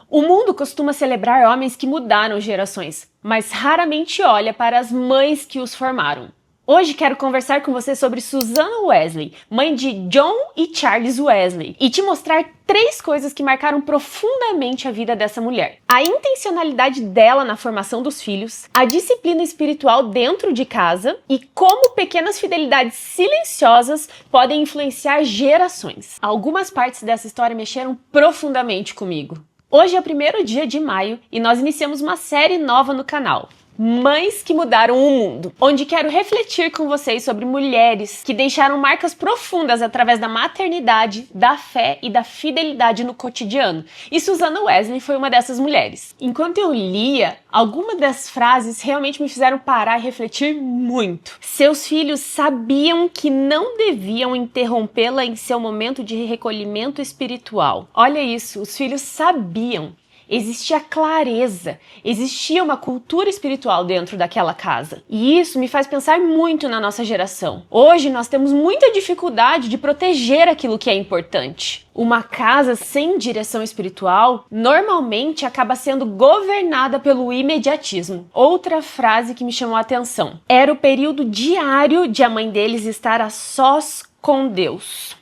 O mundo costuma celebrar homens que mudaram gerações, mas raramente olha para as mães que os formaram. Hoje quero conversar com você sobre Susanna Wesley, mãe de John e Charles Wesley, e te mostrar 3 coisas que marcaram profundamente a vida dessa mulher. A intencionalidade dela na formação dos filhos, a disciplina espiritual dentro de casa e como pequenas fidelidades silenciosas podem influenciar gerações. Algumas partes dessa história mexeram profundamente comigo. Hoje é o primeiro dia de maio e nós iniciamos uma série nova no canal. Mães que mudaram o mundo, onde quero refletir com vocês sobre mulheres que deixaram marcas profundas através da maternidade, da fé e da fidelidade no cotidiano. E Susanna Wesley foi uma dessas mulheres. Enquanto eu lia, algumas das frases realmente me fizeram parar e refletir muito. Seus filhos sabiam que não deviam interrompê-la em seu momento de recolhimento espiritual. Olha isso, os filhos sabiam. Existia clareza, existia uma cultura espiritual dentro daquela casa. E isso me faz pensar muito na nossa geração. Hoje nós temos muita dificuldade de proteger aquilo que é importante. Uma casa sem direção espiritual normalmente acaba sendo governada pelo imediatismo. Outra frase que me chamou a atenção. Era o período diário de a mãe deles estar a sós com Deus.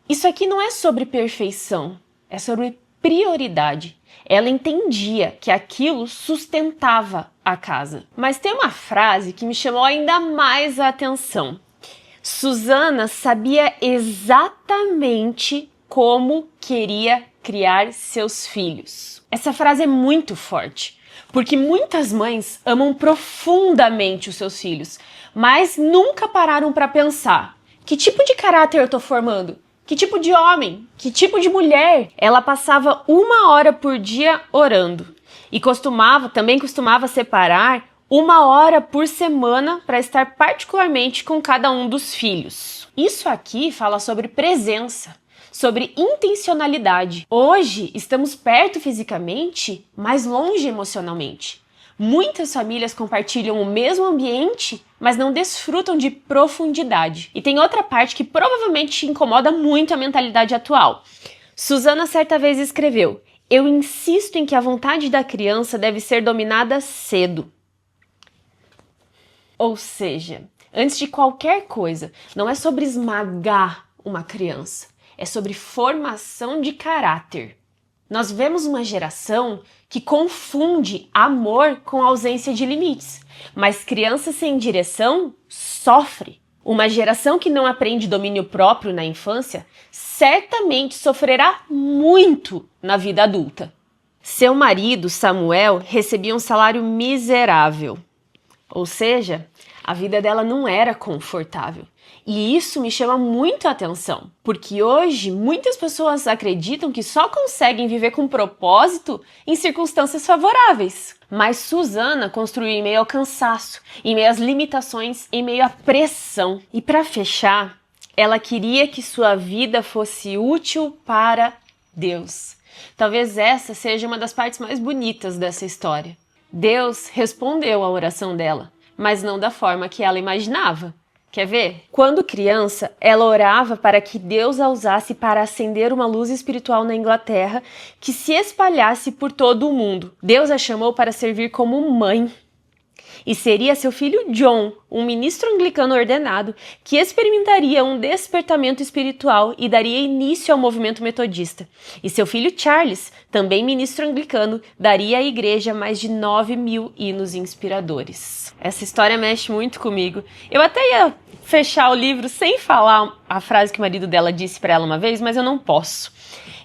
Isso aqui não é sobre perfeição, é sobre prioridade. Ela entendia que aquilo sustentava a casa. Mas tem uma frase que me chamou ainda mais a atenção. Susanna sabia exatamente como queria criar seus filhos. Essa frase é muito forte, porque muitas mães amam profundamente os seus filhos, mas nunca pararam para pensar: que tipo de caráter eu estou formando? Que tipo de homem? Que tipo de mulher? Ela passava 1 hora por dia orando e também costumava separar 1 hora por semana para estar particularmente com cada um dos filhos. Isso aqui fala sobre presença, sobre intencionalidade. Hoje estamos perto fisicamente, mas longe emocionalmente. Muitas famílias compartilham o mesmo ambiente, mas não desfrutam de profundidade. E tem outra parte que provavelmente incomoda muito a mentalidade atual. Susanna certa vez escreveu: "Eu insisto em que a vontade da criança deve ser dominada cedo." Ou seja, antes de qualquer coisa, não é sobre esmagar uma criança, é sobre formação de caráter. Nós vemos uma geração que confunde amor com ausência de limites, mas criança sem direção sofre. Uma geração que não aprende domínio próprio na infância certamente sofrerá muito na vida adulta. Seu marido, Samuel, recebia um salário miserável, ou seja, a vida dela não era confortável. E isso me chama muito a atenção, porque hoje muitas pessoas acreditam que só conseguem viver com propósito em circunstâncias favoráveis. Mas Susanna construiu em meio ao cansaço, em meio às limitações, em meio à pressão. E para fechar, ela queria que sua vida fosse útil para Deus. Talvez essa seja uma das partes mais bonitas dessa história. Deus respondeu à oração dela, mas não da forma que ela imaginava. Quer ver? Quando criança, ela orava para que Deus a usasse para acender uma luz espiritual na Inglaterra que se espalhasse por todo o mundo. Deus a chamou para servir como mãe. E seria seu filho John, um ministro anglicano ordenado, que experimentaria um despertamento espiritual e daria início ao movimento metodista. E seu filho Charles, também ministro anglicano, daria à igreja mais de 9.000 hinos inspiradores. Essa história mexe muito comigo. Eu até ia fechar o livro sem falar a frase que o marido dela disse para ela uma vez, mas eu não posso.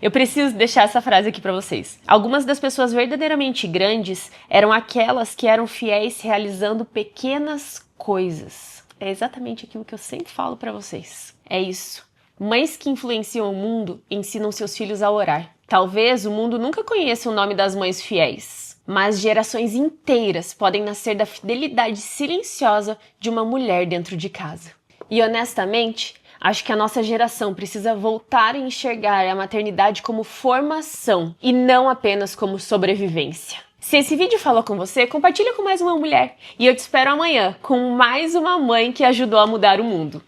Eu preciso deixar essa frase aqui para vocês. Algumas das pessoas verdadeiramente grandes eram aquelas que eram fiéis realizando pequenas coisas. É exatamente aquilo que eu sempre falo para vocês. É isso. Mães que influenciam o mundo ensinam seus filhos a orar. Talvez o mundo nunca conheça o nome das mães fiéis, mas gerações inteiras podem nascer da fidelidade silenciosa de uma mulher dentro de casa. E honestamente, acho que a nossa geração precisa voltar a enxergar a maternidade como formação e não apenas como sobrevivência. Se esse vídeo falou com você, compartilha com mais uma mulher. E eu te espero amanhã com mais uma mãe que ajudou a mudar o mundo.